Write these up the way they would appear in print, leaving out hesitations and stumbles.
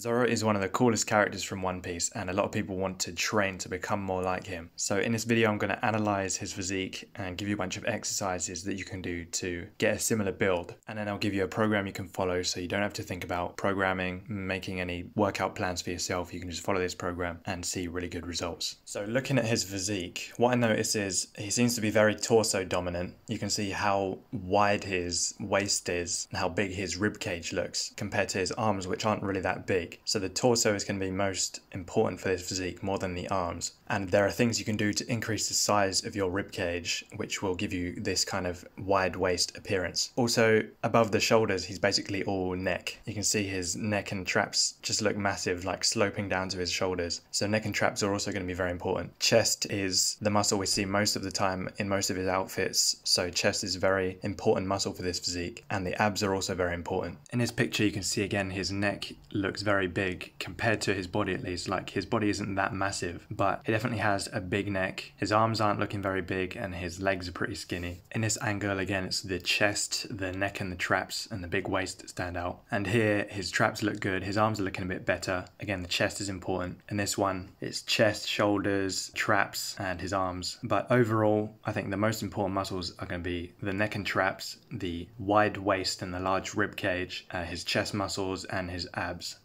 Zoro is one of the coolest characters from One Piece, and a lot of people want to train to become more like him. So in this video I'm going to analyze his physique and give you a bunch of exercises that you can do to get a similar build, and then I'll give you a program you can follow so you don't have to think about programming, making any workout plans for yourself. You can just follow this program and see really good results. So looking at his physique, what I notice is he seems to be very torso dominant. You can see how wide his waist is and how big his rib cage looks compared to his arms, which aren't really that big. So the torso is going to be most important for this physique more than the arms. And there are things you can do to increase the size of your rib cage, which will give you this kind of wide waist appearance. Also, above the shoulders, he's basically all neck. You can see his neck and traps just look massive, like sloping down to his shoulders. So neck and traps are also going to be very important. Chest is the muscle we see most of the time in most of his outfits. So chest is a very important muscle for this physique. And the abs are also very important. In this picture, you can see again his neck looks very big compared to his body, at least. Like, his body isn't that massive, but he definitely has a big neck. His arms aren't looking very big and his legs are pretty skinny. In this angle, again, it's the chest, the neck and the traps and the big waist that stand out. And here his traps look good, his arms are looking a bit better. Again, the chest is important. In this one, it's chest, shoulders, traps and his arms. But overall, I think the most important muscles are going to be the neck and traps, the wide waist and the large rib cage, his chest muscles and his abs.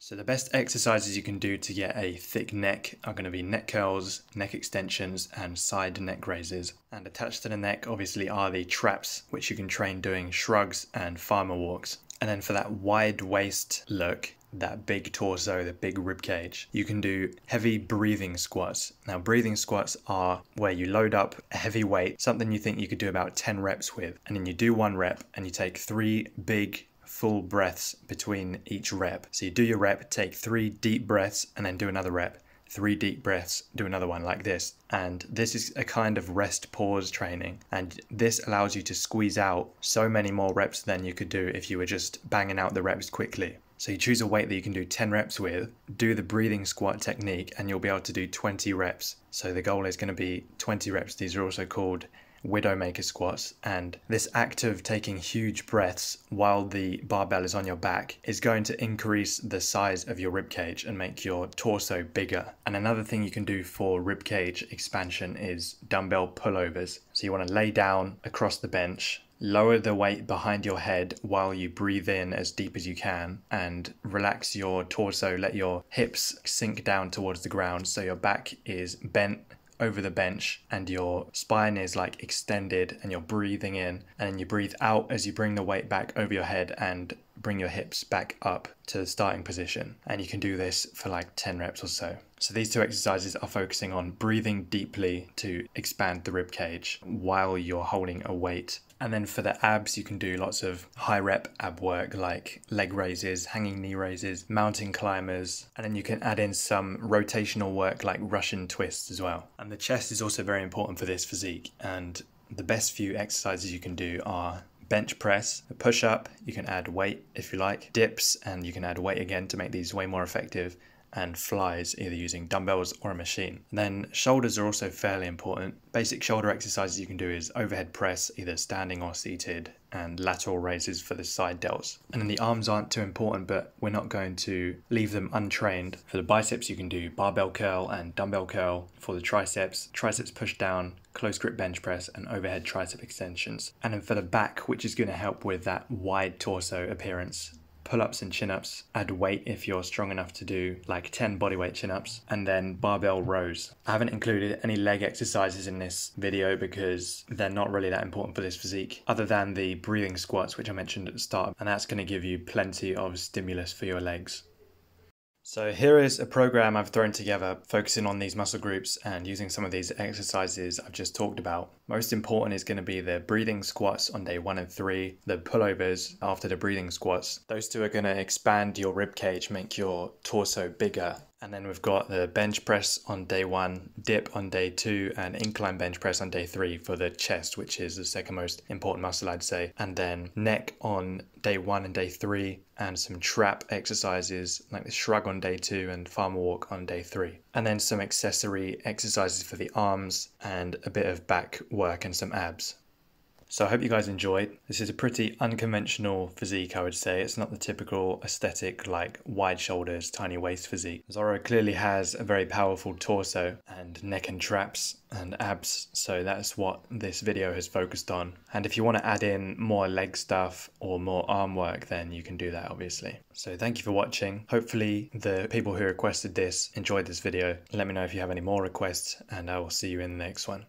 So the best exercises you can do to get a thick neck are going to be neck curls, neck extensions and side neck raises. And attached to the neck obviously are the traps, which you can train doing shrugs and farmer walks. And then for that wide waist look, that big torso, the big rib cage, you can do heavy breathing squats. Now breathing squats are where you load up a heavy weight, something you think you could do about 10 reps with, and then you do 1 rep and you take 3 big full breaths between each rep. So you do your rep, take 3 deep breaths and then do another rep. 3 deep breaths, do another one like this. And this is a kind of rest pause training. And this allows you to squeeze out so many more reps than you could do if you were just banging out the reps quickly. So you choose a weight that you can do 10 reps with, do the breathing squat technique, and you'll be able to do 20 reps. So the goal is going to be 20 reps. These are also called Widowmaker squats, and this act of taking huge breaths while the barbell is on your back is going to increase the size of your ribcage and make your torso bigger. And another thing you can do for ribcage expansion is dumbbell pullovers. So you want to lay down across the bench, lower the weight behind your head while you breathe in as deep as you can, and relax your torso, let your hips sink down towards the ground so your back is bent over the bench and your spine is like extended, and you're breathing in, and then you breathe out as you bring the weight back over your head and bring your hips back up to the starting position. And you can do this for like 10 reps or so. So these 2 exercises are focusing on breathing deeply to expand the rib cage while you're holding a weight. And then for the abs, you can do lots of high rep ab work like leg raises, hanging knee raises, mountain climbers, and then you can add in some rotational work like Russian twists as well. And the chest is also very important for this physique, and the best few exercises you can do are bench press, a push up, you can add weight if you like, dips, and you can add weight again to make these way more effective, and flies, either using dumbbells or a machine. Then shoulders are also fairly important. Basic shoulder exercises you can do is overhead press, either standing or seated, and lateral raises for the side delts. And then the arms aren't too important, but we're not going to leave them untrained. For the biceps, you can do barbell curl and dumbbell curl. For the triceps push down, close grip bench press, and overhead tricep extensions. And then for the back, which is going to help with that wide torso appearance, pull-ups and chin-ups, add weight if you're strong enough to do like 10 bodyweight chin-ups, and then barbell rows. I haven't included any leg exercises in this video because they're not really that important for this physique, other than the breathing squats, which I mentioned at the start, and that's going to give you plenty of stimulus for your legs. So here is a program I've thrown together focusing on these muscle groups and using some of these exercises I've just talked about. Most important is going to be the breathing squats on day 1 and 3, the pullovers after the breathing squats. Those 2 are going to expand your rib cage, make your torso bigger. And then we've got the bench press on day 1, dip on day 2, and incline bench press on day 3 for the chest, which is the second most important muscle, I'd say. And then neck on day 1 and day 3, and some trap exercises like the shrug on day 2 and farmer walk on day 3. And then some accessory exercises for the arms and a bit of back work and some abs. So I hope you guys enjoyed. This is a pretty unconventional physique, I would say. It's not the typical aesthetic like wide shoulders, tiny waist physique. Zoro clearly has a very powerful torso and neck and traps and abs, so that's what this video has focused on. And if you want to add in more leg stuff or more arm work, then you can do that, obviously. So thank you for watching. Hopefully the people who requested this enjoyed this video. Let me know if you have any more requests, and I will see you in the next one.